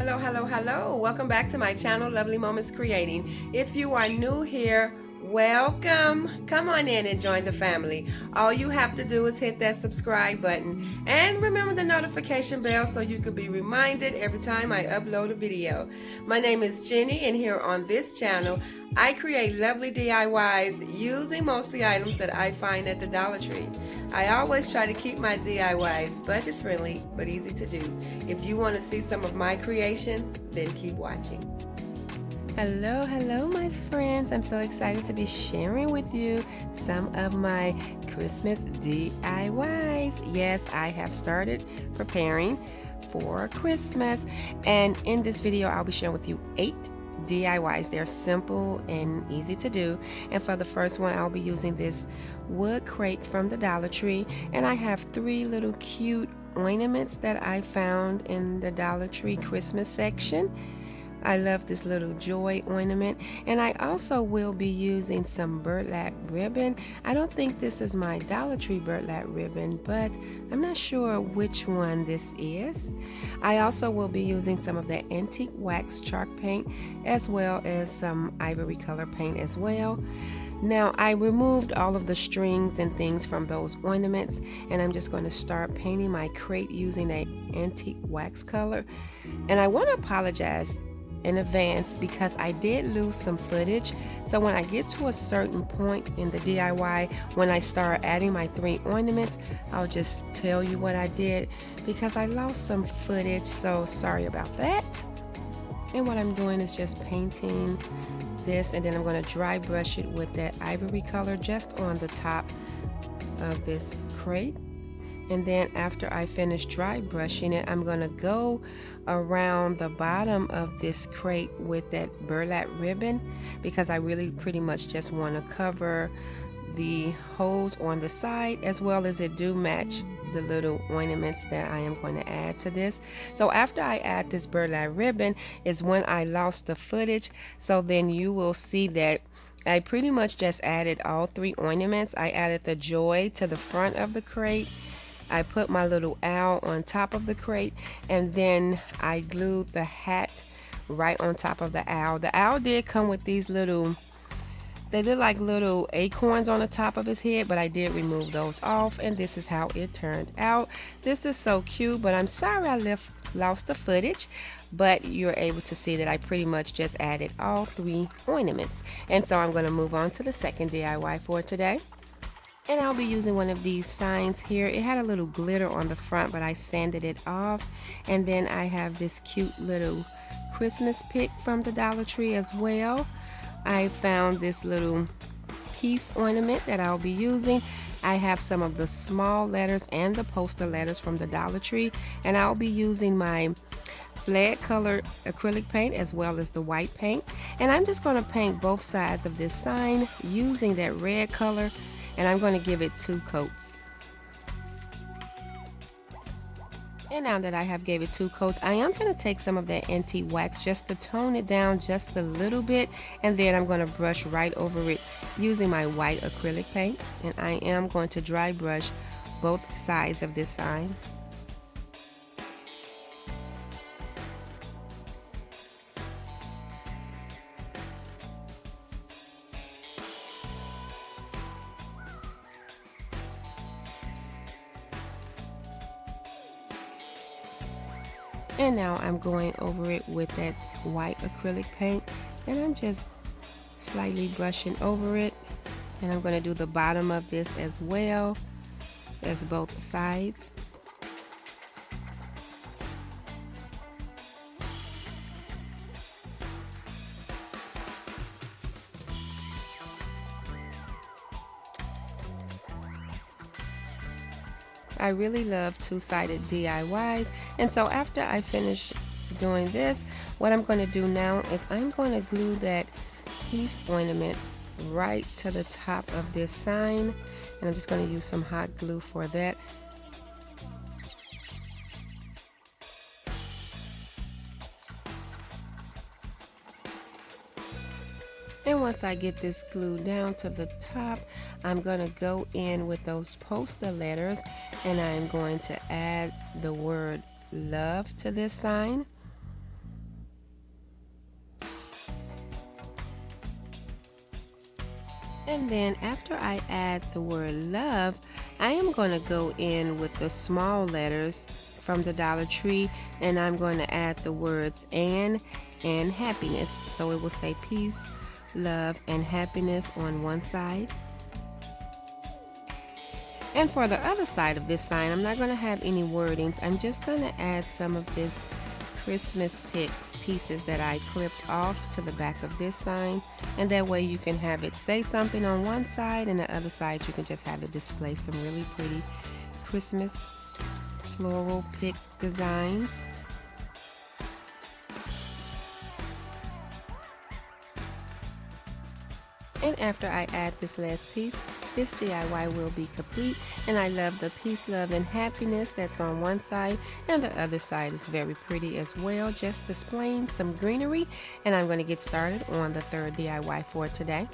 Hello, hello, hello. Welcome back to my channel, Lovely Moments Creating. If you are new here, welcome. Come on in and join the family. All you have to do is hit that subscribe button and remember the notification bell so you can be reminded every time I upload a video. My name is Jenny, and here on this channel, I create lovely DIYs using mostly items that I find at the Dollar Tree. I always try to keep my DIYs budget friendly but easy to do. If you want to see some of my creations, then keep watching. Hello, hello, my friends. I'm so excited to be sharing with you some of my Christmas DIYs. Yes, I have started preparing for Christmas, and in this video, I'll be sharing with you 8 DIYs. They're simple and easy to do. And for the first one, I'll be using this wood crate from the Dollar Tree, and I have 3 little cute ornaments that I found in the Dollar Tree Christmas section. I love this little joy ornament, and I also will be using some burlap ribbon. I don't think this is my Dollar Tree burlap ribbon, but I'm not sure which one this is. I also will be using some of the antique wax chalk paint as well as some ivory color paint as well. Now I removed all of the strings and things from those ornaments, and I'm just going to start painting my crate using that antique wax color. And I want to apologize in advance because I did lose some footage, so when I get to a certain point in the DIY, when I start adding my 3 ornaments, I'll just tell you what I did because I lost some footage, so sorry about that. And what I'm doing is just painting this, and then I'm going to dry brush it with that ivory color just on the top of this crate. And then after I finish dry brushing it, I'm going to go around the bottom of this crate with that burlap ribbon because I really pretty much just want to cover the holes on the side, as well as it do match the little ornaments that I am going to add to this. So after I add this burlap ribbon is when I lost the footage, so then you will see that I pretty much just added all 3 ornaments. I added the joy to the front of the crate, I put my little owl on top of the crate, and then I glued the hat right on top of the owl. The owl did come with these little, they look like little acorns on the top of his head, but I did remove those off, and this is how it turned out. This is so cute, but I'm sorry I lost the footage, but you're able to see that I pretty much just added all 3 ornaments. And so I'm going to move on to the second DIY for today. And I'll be using one of these signs here. It had a little glitter on the front, but I sanded it off. And then I have this cute little Christmas pick from the Dollar Tree as well. I found this little piece ornament that I'll be using. I have some of the small letters and the poster letters from the Dollar Tree, and I'll be using my flat color acrylic paint as well as the white paint. And I'm just going to paint both sides of this sign using that red color, and I'm going to give it 2 coats. And now that I have gave it 2 coats, I am going to take some of that antique wax just to tone it down just a little bit, and then I'm going to brush right over it using my white acrylic paint. And I am going to dry brush both sides of this sign. And now I'm going over it with that white acrylic paint, and I'm just slightly brushing over it. And I'm going to do the bottom of this as well as both sides. I really love 2-sided DIYs, and so after I finish doing this, what I'm going to do now is I'm going to glue that piece ornament right to the top of this sign, and I'm just going to use some hot glue for that. And once I get this glued down to the top, I'm going to go in with those poster letters, and I'm going to add the word love to this sign. And then after I add the word love, I am going to go in with the small letters from the Dollar Tree, and I'm going to add the words and happiness. So it will say peace, love, and happiness on one side. And for the other side of this sign, I'm not going to have any wordings. I'm just going to add some of this Christmas pick pieces that I clipped off to the back of this sign, and that way you can have it say something on one side, and the other side you can just have it display some really pretty Christmas floral pick designs. And after I add this last piece, this DIY will be complete. And I love the peace, love, and happiness that's on one side, and the other side is very pretty as well, just displaying some greenery. And I'm going to get started on the third DIY for today.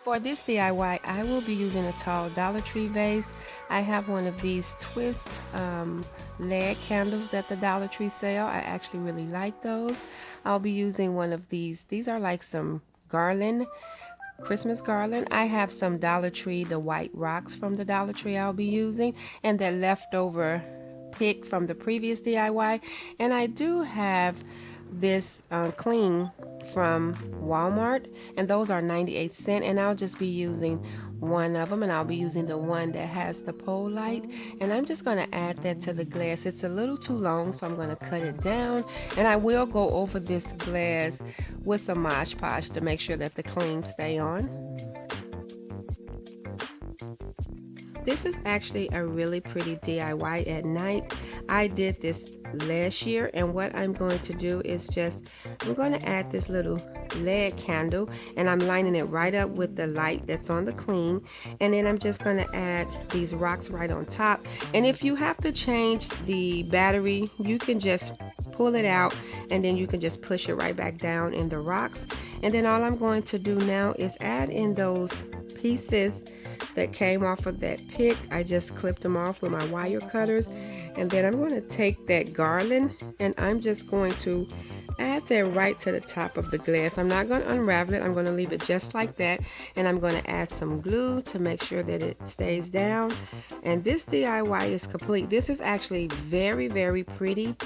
For this DIY, I will be using a tall Dollar Tree vase. I have one of these twist LED candles that the Dollar Tree sell. I actually really like those. I'll be using one of these. These are like some garland, Christmas garland. I have some Dollar Tree, the white rocks from the Dollar Tree I'll be using, and that leftover pick from the previous DIY. And I do have this cling from Walmart, and those are 98 cents, and I'll just be using one of them, and I'll be using the one that has the pole light, and I'm just going to add that to the glass. It's a little too long, so I'm going to cut it down, and I will go over this glass with some Mod Podge to make sure that the clings stay on. This is actually a really pretty DIY at night. I did this last year, and what I'm going to do is I'm going to add this little LED candle, and I'm lining it right up with the light that's on the cling, and then I'm just going to add these rocks right on top. And if you have to change the battery, you can just pull it out, and then you can just push it right back down in the rocks. And then all I'm going to do now is add in those pieces that came off of that pick. I just clipped them off with my wire cutters, and then I'm going to take that garland, and I'm just going to add that right to the top of the glass. I'm not going to unravel it. I'm going to leave it just like that, and I'm going to add some glue to make sure that it stays down. And this DIY is complete. This is actually very, very pretty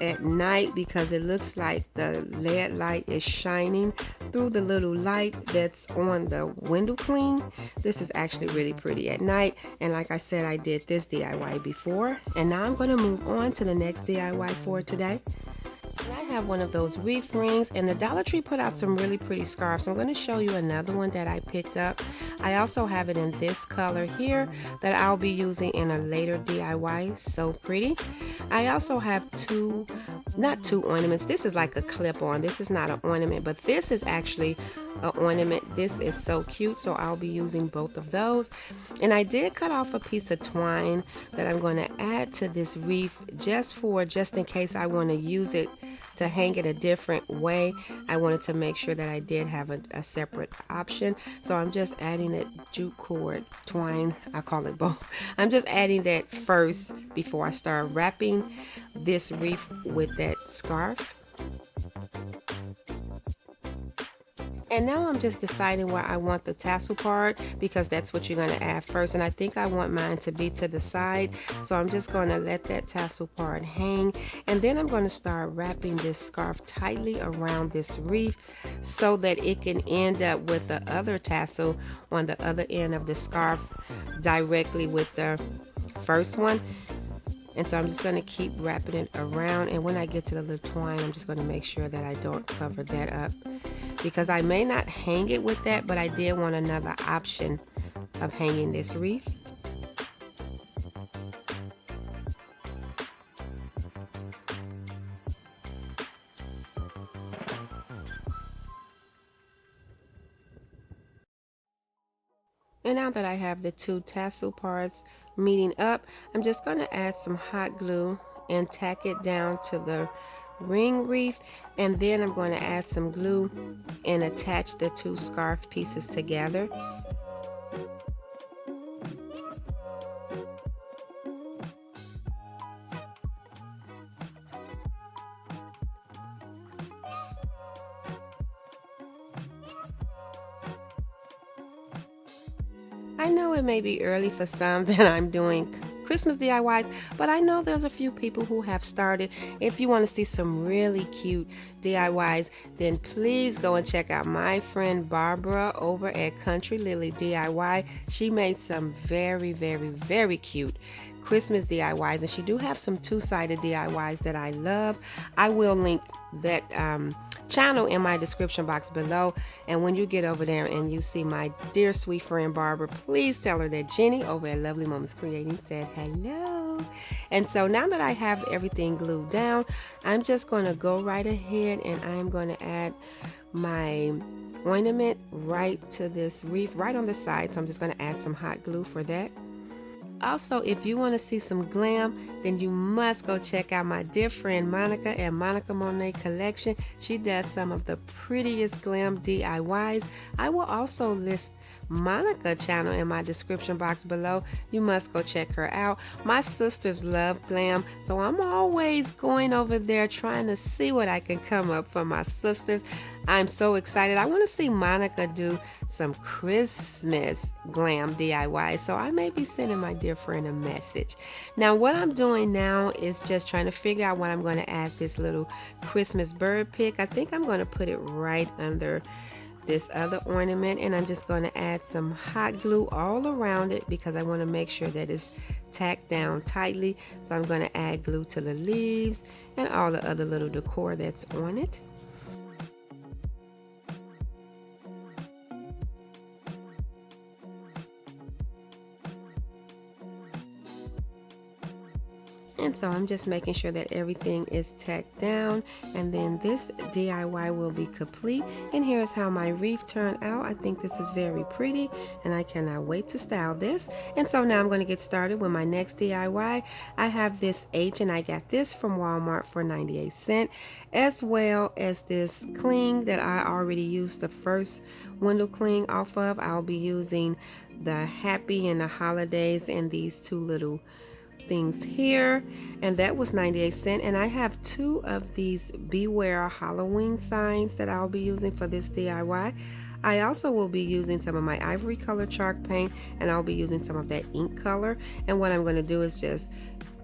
at night because it looks like the LED light is shining through the little light that's on the window cling. This is actually really pretty at night, and like I said, I did this DIY before, and now I'm going to move on to the next DIY for today. And I have one of those wreath rings, and the Dollar Tree put out some really pretty scarves. I'm going to show you another one that I picked up. I also have it in this color here that I'll be using in a later DIY. So pretty. I also have not two ornaments. This is like a clip-on. This is not an ornament, but this is actually an ornament. This is so cute, so I'll be using both of those. And I did cut off a piece of twine that I'm going to add to this wreath just in case I want to use it to hang it a different way. I wanted to make sure that I did have a separate option, so I'm just adding that jute cord twine. I call it both. I'm just adding that first before I start wrapping this wreath with that scarf. And now I'm just deciding where I want the tassel part, because that's what you're going to add first. And I think I want mine to be to the side. So I'm just going to let that tassel part hang. And then I'm going to start wrapping this scarf tightly around this wreath so that it can end up with the other tassel on the other end of the scarf directly with the first one. And so I'm just going to keep wrapping it around. And when I get to the little twine, I'm just going to make sure that I don't cover that up, because I may not hang it with that, but I did want another option of hanging this wreath. And now that I have the two tassel parts meeting up, I'm just going to add some hot glue and tack it down to the ring wreath, and then I'm going to add some glue and attach the two scarf pieces together. I know it may be early for some that I'm doing Christmas DIYs, but I know there's a few people who have started. If you want to see some really cute DIYs, then please go and check out my friend Barbara over at Country Lily DIY. She made some very, very, very cute Christmas DIYs, and she do have some two-sided DIYs that I love. I will link that channel in my description box below, and when you get over there and you see my dear sweet friend Barbara, please tell her that Jenny over at Lovely Moments Creating said hello. And so now that I have everything glued down, I'm just going to go right ahead and I'm going to add my ornament right to this wreath right on the side. So I'm just going to add some hot glue for that. Also, if you want to see some glam, then you must go check out my dear friend Monica at Monica Monet Collection. She does some of the prettiest glam DIYs. I will also list Monica channel in my description box below. You must go check her out. My sisters love glam, so I'm always going over there trying to see what I can come up for my sisters. I'm so excited. I want to see Monica do some Christmas glam DIY, so I may be sending my dear friend a message. Now what I'm doing now is just trying to figure out what I'm going to add this little Christmas bird pick. I think I'm going to put it right under this other ornament, and I'm just going to add some hot glue all around it because I want to make sure that it's tacked down tightly. So I'm going to add glue to the leaves and all the other little decor that's on it. And so I'm just making sure that everything is tacked down, and then this DIY will be complete. And here's how my wreath turned out. I think this is very pretty and I cannot wait to style this. And so now I'm going to get started with my next DIY. I have this H, and I got this from Walmart for 98 cents, as well as this cling that I already used the first window cling off of. I'll be using the Happy and the Holidays and these two little things here, and that was 98 cents. And I have two of these Beware Halloween signs that I'll be using for this DIY. I also will be using some of my ivory color chalk paint, and I'll be using some of that ink color. And what I'm going to do is just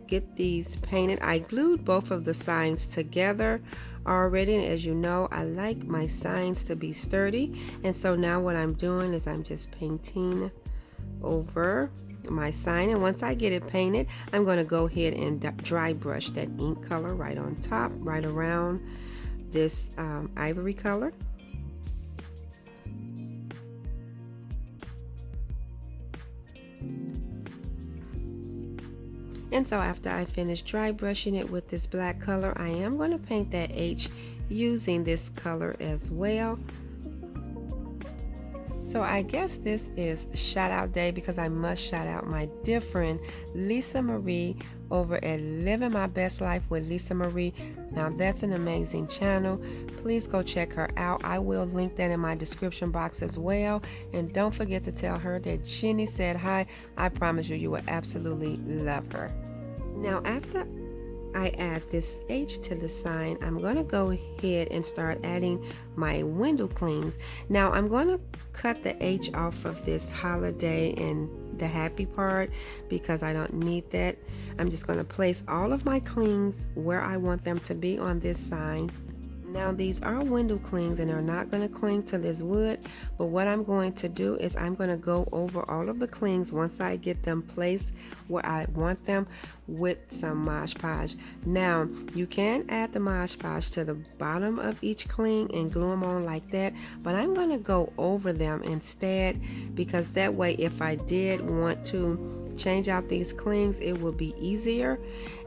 get these painted. I glued both of the signs together already, and as you know, I like my signs to be sturdy. And so now what I'm doing is I'm just painting over my sign, and once I get it painted, I'm going to go ahead and dry brush that ink color right on top, right around this ivory color. And so after I finish dry brushing it with this black color, I am going to paint that H using this color as well. So I guess this is shout out day because I must shout out my dear friend Lisa Marie over at Living My Best Life with Lisa Marie. Now that's an amazing channel. Please go check her out. I will link that in my description box as well. And don't forget to tell her that Jenny said hi. I promise you, you will absolutely love her. Now after I add this H to the sign, I'm going to go ahead and start adding my window clings. Now I'm going to cut the H off of this holiday and the happy part because I don't need that. I'm just going to place all of my clings where I want them to be on this sign. Now these are window clings and they're not going to cling to this wood, but what I'm going to do is I'm going to go over all of the clings once I get them placed where I want them with some Mod Podge. Now you can add the Mod Podge to the bottom of each cling and glue them on like that, but I'm going to go over them instead because that way if I did want to change out these clings, it will be easier.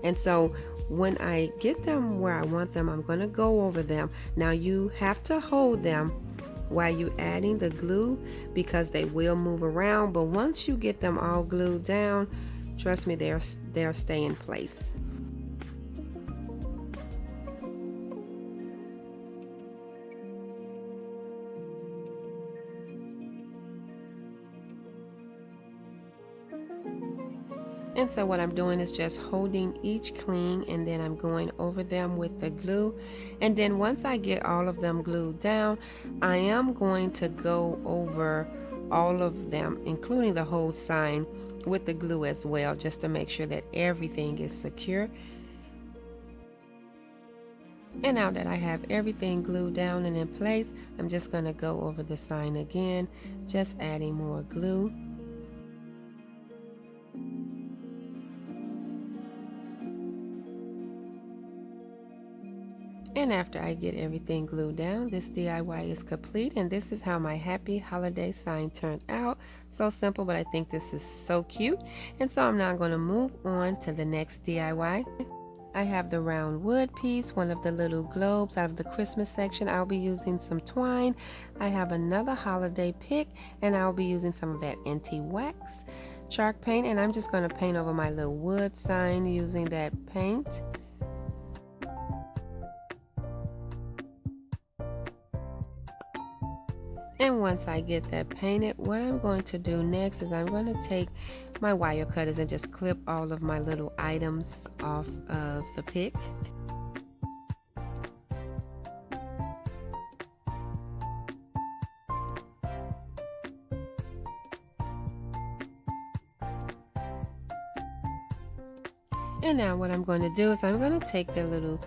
And so when I get them where I want them, I'm going to go over them. Now you have to hold them while you're adding the glue because they will move around, but once you get them all glued down, trust me, they'll stay in place. And so what I'm doing is just holding each cling and then I'm going over them with the glue. And then once I get all of them glued down, I am going to go over all of them, including the whole sign, with the glue as well, just to make sure that everything is secure. And now that I have everything glued down and in place, I'm just going to go over the sign again, just adding more glue. And after I get everything glued down, this DIY is complete, and this is how my happy holiday sign turned out. So simple, but I think this is so cute. And so I'm now going to move on to the next DIY. I have the round wood piece, one of the little globes out of the Christmas section. I'll be using some twine. I have another holiday pick, and I'll be using some of that anti-wax chalk paint, and I'm just going to paint over my little wood sign using that paint. And once I get that painted, what I'm going to do next is I'm going to take my wire cutters and just clip all of my little items off of the pick. And now what I'm going to do is I'm going to take the little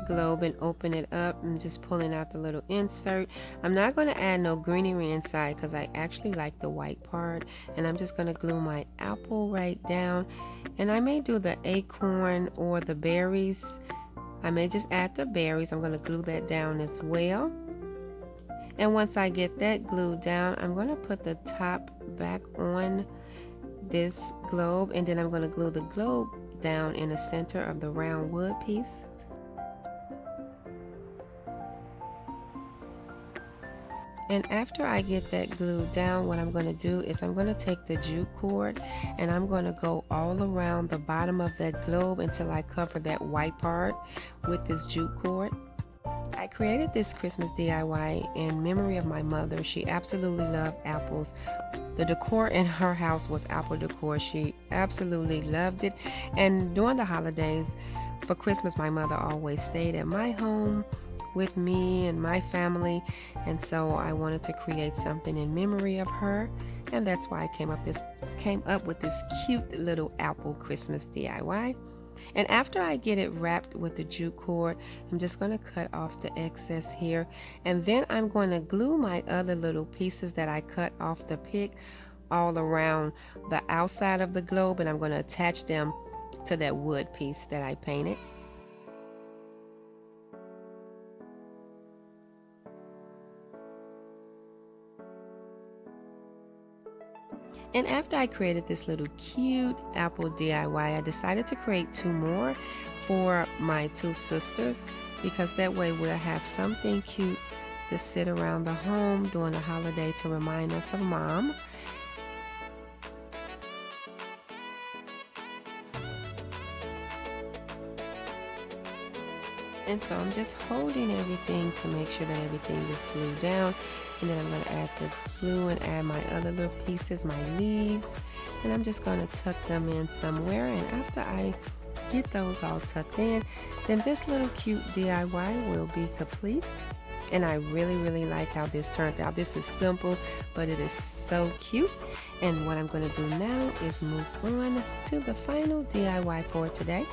globe and open it up. I'm just pulling out the little insert. I'm not going to add no greenery inside because I actually like the white part, and I'm just going to glue my apple right down, and I may do the acorn or the berries. I may just add the berries. I'm going to glue that down as well. And once I get that glued down, I'm going to put the top back on this globe, and then I'm going to glue the globe down in the center of the round wood piece. And after I get that glued down, what I'm going to do is I'm going to take the jute cord and I'm going to go all around the bottom of that globe until I cover that white part with this jute cord. I created this Christmas DIY in memory of my mother. She absolutely loved apples. The decor in her house was apple decor. She absolutely loved it. And during the holidays, for Christmas, my mother always stayed at my home with me and my family, and so I wanted to create something in memory of her, and that's why I came up with this cute little apple Christmas DIY. And after I get it wrapped with the jute cord, I'm just going to cut off the excess here, and then I'm going to glue my other little pieces that I cut off the pick all around the outside of the globe, and I'm going to attach them to that wood piece that I painted. And after I created this little cute apple DIY, I decided to create 2 more for my 2 sisters, because that way we'll have something cute to sit around the home during the holiday to remind us of Mom. And so I'm just holding everything to make sure that everything is glued down. And then I'm going to add the glue and add my other little pieces, my leaves. And I'm just going to tuck them in somewhere. And after I get those all tucked in, then this little cute DIY will be complete. And I really like how this turned out. This is simple, but it is so cute. And what I'm going to do now is move on to the final DIY for today.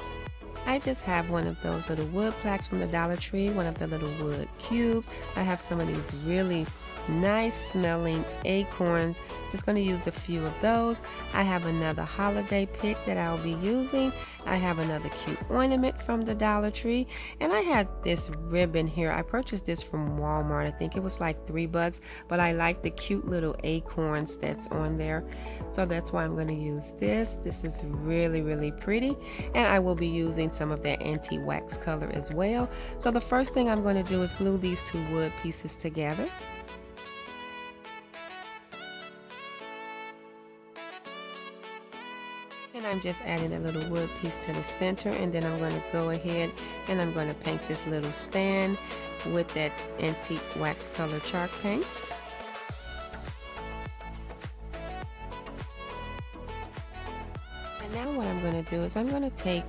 I just have one of those little wood plaques from the Dollar Tree, one of the little wood cubes. I have some of these really nice smelling acorns. Just going to use a few of those. I have another holiday pick that I'll be using. I have another cute ornament from the Dollar Tree, and I had this ribbon here. I purchased this from Walmart. I think it was like $3, but I like the cute little acorns that's on there, so that's why I'm going to use this. This is really pretty, and I will be using some of that anti-wax color as well. So the first thing I'm going to do is glue these 2 wood pieces together. And I'm just adding a little wood piece to the center, and then I'm going to go ahead and I'm going to paint this little stand with that antique wax color chalk paint. And now what I'm going to do is I'm going to take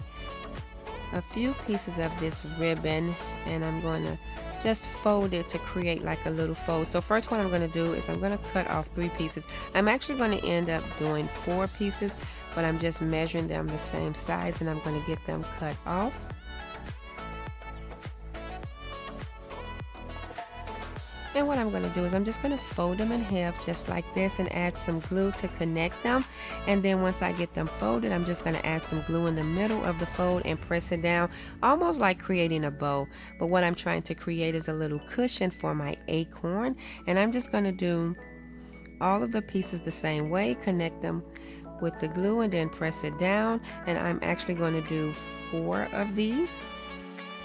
a few pieces of this ribbon and I'm going to just fold it to create like a little fold. So first what I'm going to do is I'm going to cut off 3 pieces. I'm actually going to end up doing 4 pieces, but I'm just measuring them the same size, and I'm going to get them cut off. And what I'm going to do is I'm just going to fold them in half just like this and add some glue to connect them. And then once I get them folded, I'm just going to add some glue in the middle of the fold and press it down, almost like creating a bow. But what I'm trying to create is a little cushion for my acorn. And I'm just going to do all of the pieces the same way, connect them with the glue and then press it down. And I'm actually going to do 4 of these.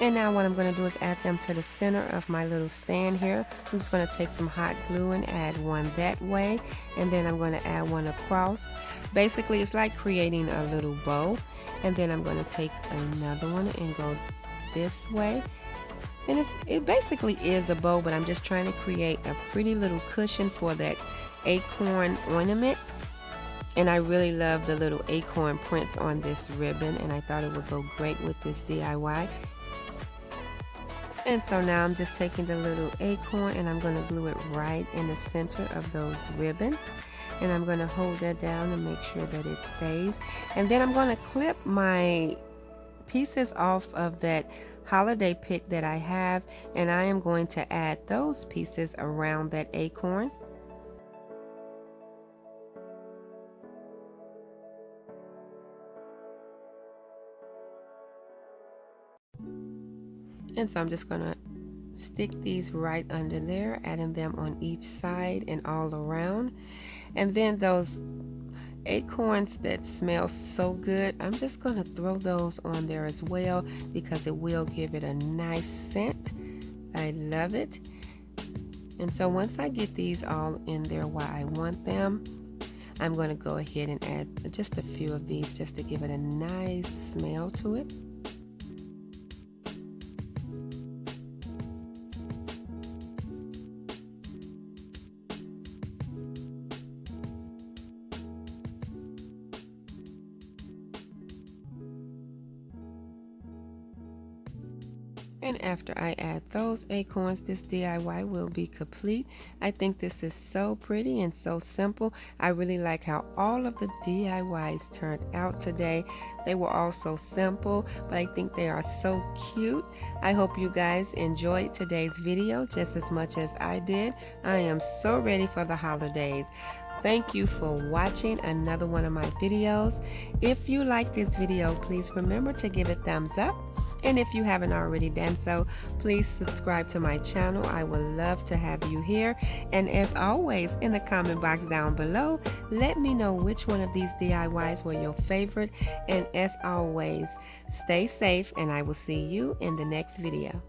And now what I'm going to do is add them to the center of my little stand here. I'm just going to take some hot glue and add one that way, and then I'm going to add one across. Basically it's like creating a little bow. And then I'm going to take another one and go this way, and it basically is a bow, but I'm just trying to create a pretty little cushion for that acorn ornament. And I really love the little acorn prints on this ribbon, and I thought it would go great with this DIY. And so now I'm just taking the little acorn and I'm going to glue it right in the center of those ribbons. And I'm going to hold that down and make sure that it stays. And then I'm going to clip my pieces off of that holiday pick that I have. And I am going to add those pieces around that acorn. And so I'm just going to stick these right under there, adding them on each side and all around. And then those acorns that smell so good, I'm just going to throw those on there as well, because it will give it a nice scent. I love it. And so once I get these all in there where I want them, I'm going to go ahead and add just a few of these just to give it a nice smell to it. And after I add those acorns, this DIY will be complete. I think this is so pretty and so simple. I really like how all of the DIYs turned out today. They were all so simple, but I think they are so cute. I hope you guys enjoyed today's video just as much as I did. I am so ready for the holidays. Thank you for watching another one of my videos. If you like this video, please remember to give it a thumbs up. And if you haven't already done so, please subscribe to my channel. I would love to have you here. And as always, in the comment box down below, let me know which one of these DIYs were your favorite. And as always, stay safe, and I will see you in the next video.